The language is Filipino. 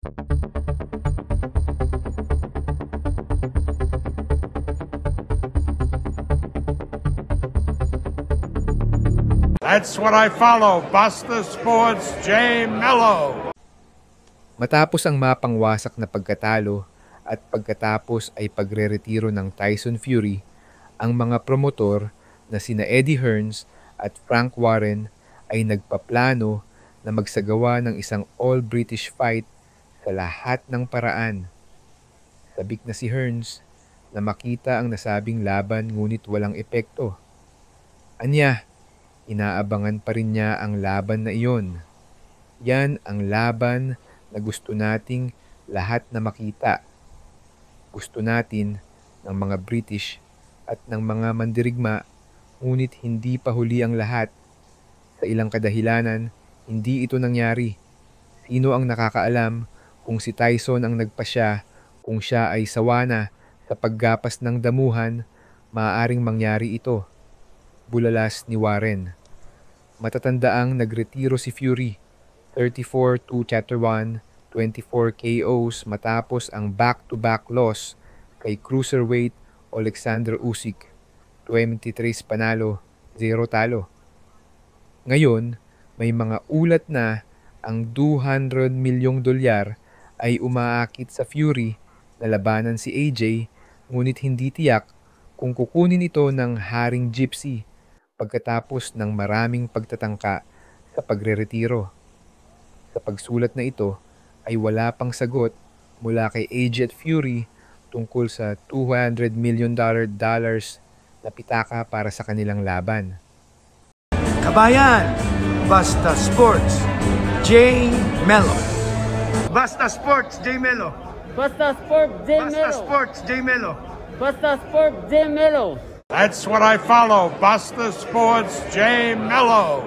That's what I follow, Basta Sports, J. Mello. Matapos ang mapangwasak na pagkatalo at pagkatapos ay pagre-retiro ng Tyson Fury, ang mga promotor na sina Eddie Hearns at Frank Warren ay nagpaplano na magsagawa ng isang all-British fight sa lahat ng paraan. Sabik na si Hearns na makita ang nasabing laban ngunit walang epekto. Anya, inaabangan pa rin niya ang laban na iyon. Yan ang laban na gusto nating lahat na makita. Gusto natin ng mga British at ng mga mandirigma, ngunit hindi pa huli ang lahat. Sa ilang kadahilanan, hindi ito nangyari. Sino ang nakakaalam kung si Tyson ang nagpasya, kung siya ay sawa na sa paggapas ng damuhan, maaaring mangyari ito. Bulalas ni Warren. Matatandaang nagretiro si Fury, 34-2 Chapter 1, 24 KOs matapos ang back-to-back loss kay cruiserweight Alexander Usyk, 23 panalo, 0 talo. Ngayon, may mga ulat na ang $200 milyong ay umaakit sa Fury na labanan si AJ, ngunit hindi tiyak kung kukunin ito ng Haring Gypsy pagkatapos ng maraming pagtatangka sa pagre-retiro. Sa pagsulat na ito ay wala pang sagot mula kay AJ at Fury tungkol sa $200 million na pitaka para sa kanilang laban. Kabayan, Basta Sports, J. Mello. Basta Sports, J. Mello. Basta Sports, J. Basta Mello. Sports, J. Mello. Basta Sports, J. Mello. That's what I follow, Basta Sports, J. Mello.